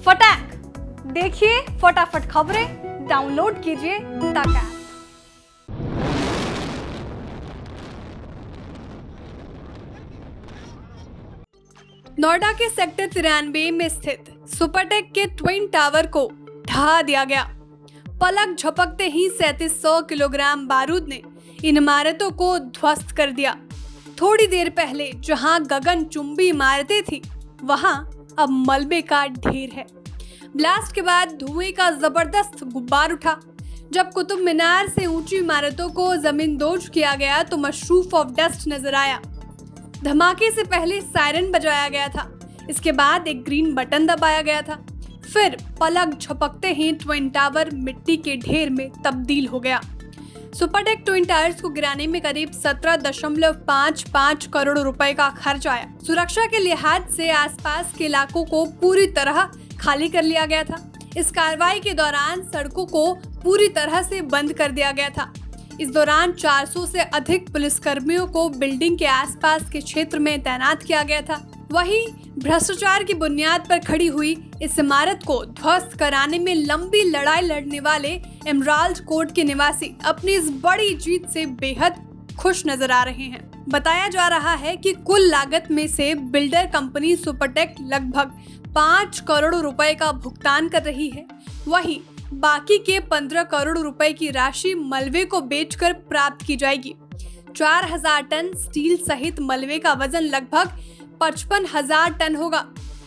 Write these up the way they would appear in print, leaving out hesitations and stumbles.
फटाक देखिए फटाफट खबरें डाउनलोड कीजिए तक ऐप। नोएडा के सेक्टर 93 में स्थित सुपरटेक के ट्विन टावर को ढहा दिया गया। पलक झपकते ही 3700 किलोग्राम बारूद ने इन इमारतों को ध्वस्त कर दिया। थोड़ी देर पहले जहां गगनचुंबी इमारतें थी, वहां अब मलबे का ढेर है। ब्लास्ट के बाद धुएं का जबरदस्त गुब्बार उठा। जब कुतुब मीनार से ऊंची इमारतों को जमींदोज किया गया तो मशरूफ ऑफ डस्ट नजर आया। धमाके से पहले सायरन बजाया गया था, इसके बाद एक ग्रीन बटन दबाया गया था। फिर पलक झपकते ही ट्विन टावर मिट्टी के ढेर में तब्दील हो गया। सुपरटेक ट्विन टावर्स को गिराने में करीब 17.55 करोड़ रुपए का खर्च आया। सुरक्षा के लिहाज से आसपास के इलाकों को पूरी तरह खाली कर लिया गया था। इस कार्रवाई के दौरान सड़कों को पूरी तरह से बंद कर दिया गया था। इस दौरान 400 से अधिक पुलिसकर्मियों को बिल्डिंग के आसपास के क्षेत्र में तैनात किया गया था। वहीं भ्रष्टाचार की बुनियाद पर खड़ी हुई इस इमारत को ध्वस्त कराने में लंबी लड़ाई लड़ने वाले एमराल्ड कोर्ट के निवासी अपनी इस बड़ी जीत से बेहद खुश नजर आ रहे हैं। बताया जा रहा है कि कुल लागत में से बिल्डर कंपनी सुपरटेक लगभग 5 करोड़ रुपए का भुगतान कर रही है। वहीं बाकी के 15 करोड़ रुपए की राशि मलबे को बेचकर प्राप्त की जाएगी। 4000 टन स्टील सहित मलबे का वजन लगभग 55,000 टन होगा।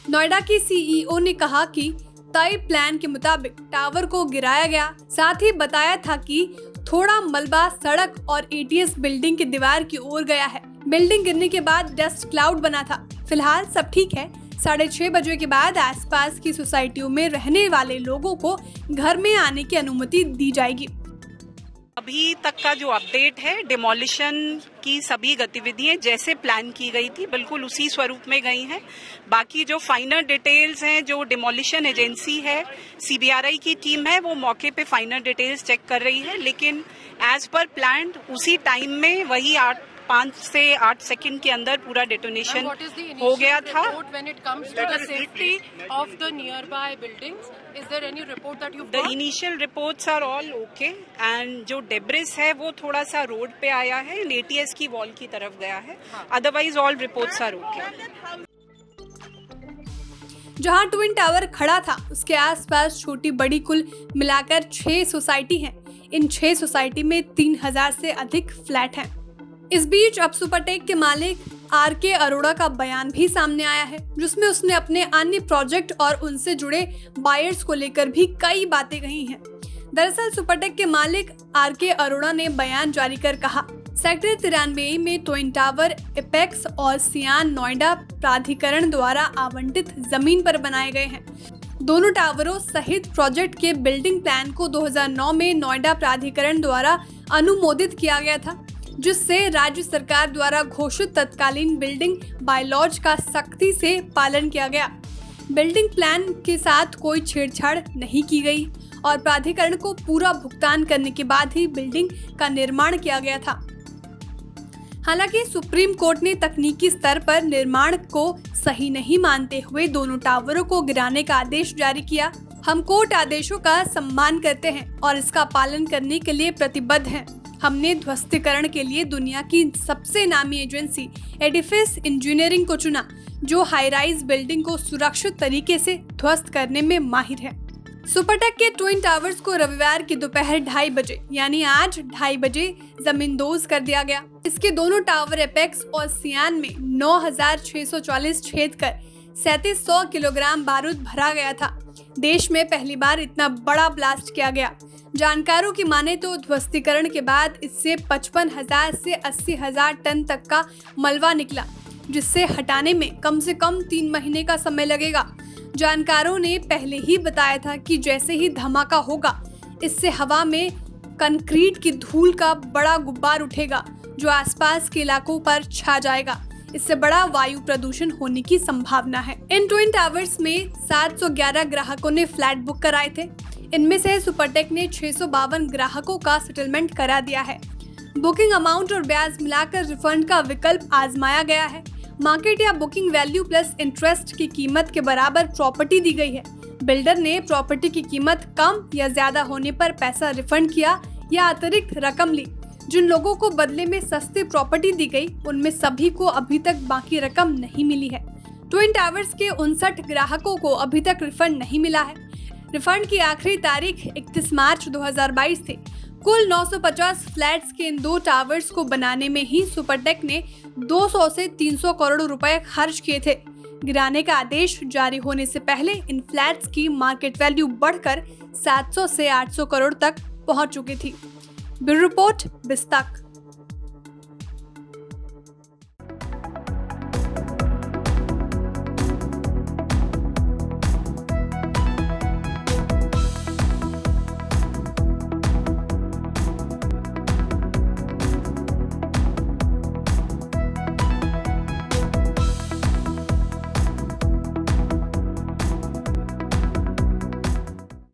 नोएडा की सीईओ ने कहा कि तय प्लान के मुताबिक टावर को गिराया गया। साथ ही बताया था कि थोड़ा मलबा सड़क और एटीएस बिल्डिंग की दीवार की ओर गया है। बिल्डिंग गिरने के बाद डस्ट क्लाउड बना था। फिलहाल सब ठीक है। 6:30 बजे के बाद आसपास की सोसाइटियों में रहने वाले लोगों को घर में आने की अनुमति दी जाएगी। अभी तक का जो अपडेट है, डिमोलिशन की सभी गतिविधियां जैसे प्लान की गई थी बिल्कुल उसी स्वरूप में गई हैं। बाकी जो फाइनल डिटेल्स हैं, जो डिमोलिशन एजेंसी है, सीबीआरआई की टीम है, वो मौके पे फाइनल डिटेल्स चेक कर रही है। लेकिन एज पर प्लान उसी टाइम में वही 5 से 8 सेकंड के अंदर पूरा डेटोनेशन हो गया था। The initial reports are all okay and जो डेब्रिस है वो थोड़ा सा रोड पे आया है, एटीएस की वॉल की तरफ गया है। Otherwise all reports are okay. जहां ट्विन टावर खड़ा था उसके आसपास छोटी बड़ी कुल मिलाकर 6 सोसाइटी हैं। इन 6 सोसाइटी में 3000 से अधिक फ्लैट हैं। इस बीच अब सुपरटेक के मालिक आरके अरोड़ा का बयान भी सामने आया है, जिसमें उसने अपने अन्य प्रोजेक्ट और उनसे जुड़े बायर्स को लेकर भी कई बातें कही हैं। दरअसल सुपरटेक के मालिक आरके अरोड़ा ने बयान जारी कर कहा, सेक्टर 93 में ट्विन टावर एपेक्स और सियान नोएडा प्राधिकरण द्वारा आवंटित जमीन पर बनाए गए हैं। दोनों टावरों सहित प्रोजेक्ट के बिल्डिंग प्लान को 2009 में नोएडा प्राधिकरण द्वारा अनुमोदित किया गया था, जिससे राज्य सरकार द्वारा घोषित तत्कालीन बिल्डिंग बायलॉज का सख्ती से पालन किया गया। बिल्डिंग प्लान के साथ कोई छेड़छाड़ नहीं की गई और प्राधिकरण को पूरा भुगतान करने के बाद ही बिल्डिंग का निर्माण किया गया था। हालांकि सुप्रीम कोर्ट ने तकनीकी स्तर पर निर्माण को सही नहीं मानते हुए दोनों टावरों को गिराने का आदेश जारी किया। हम कोर्ट आदेशों का सम्मान करते हैं और इसका पालन करने के लिए प्रतिबद्ध हैं। हमने ध्वस्तीकरण के लिए दुनिया की सबसे नामी एजेंसी एडिफिस इंजीनियरिंग को चुना, जो हाई राइज बिल्डिंग को सुरक्षित तरीके से ध्वस्त करने में माहिर है। सुपरटेक के ट्विन टावर्स को रविवार की दोपहर 2:30 बजे यानी आज 2:30 बजे जमींदोज कर दिया गया। इसके दोनों टावर एपेक्स और सियान में 9640 छेद कर 3700 किलोग्राम बारूद भरा गया था। देश में पहली बार इतना बड़ा ब्लास्ट किया गया। जानकारों की माने तो ध्वस्तीकरण के बाद इससे 55,000 से 80,000 टन तक का मलबा निकला, जिससे हटाने में कम से कम 3 महीने का समय लगेगा। जानकारों ने पहले ही बताया था कि जैसे ही धमाका होगा, इससे हवा में कंक्रीट की धूल का बड़ा गुब्बार उठेगा, जो आसपास के इलाकों पर छा जाएगा। इससे बड़ा वायु प्रदूषण होने की संभावना है। इन ट्विन टावर्स में 711 ग्राहकों ने फ्लैट बुक कराए थे। इनमें से सुपरटेक ने 652 ग्राहकों का सेटलमेंट करा दिया है। बुकिंग अमाउंट और ब्याज मिलाकर रिफंड का विकल्प आजमाया गया है। मार्केट या बुकिंग वैल्यू प्लस इंटरेस्ट की कीमत के बराबर प्रॉपर्टी दी गई है। बिल्डर ने प्रॉपर्टी की कीमत कम या ज्यादा होने पर पैसा रिफंड किया या अतिरिक्त रकम ली। जिन लोगों को बदले में सस्ती प्रॉपर्टी दी गई, उनमें सभी को अभी तक बाकी रकम नहीं मिली है। ट्विन टावर्स के 59 ग्राहकों को अभी तक रिफंड नहीं मिला है। रिफंड की आखिरी तारीख 31 मार्च 2022 थी। कुल 950 फ्लैट्स के इन 2 टावर्स को बनाने में ही सुपरटेक ने 200 से 300 करोड़ रुपए खर्च किए थे। गिराने का आदेश जारी होने से पहले इन फ्लैट्स की मार्केट वैल्यू बढ़कर 700 से 800 करोड़ तक पहुंच चुकी थी। Bureau report, बिस्तक।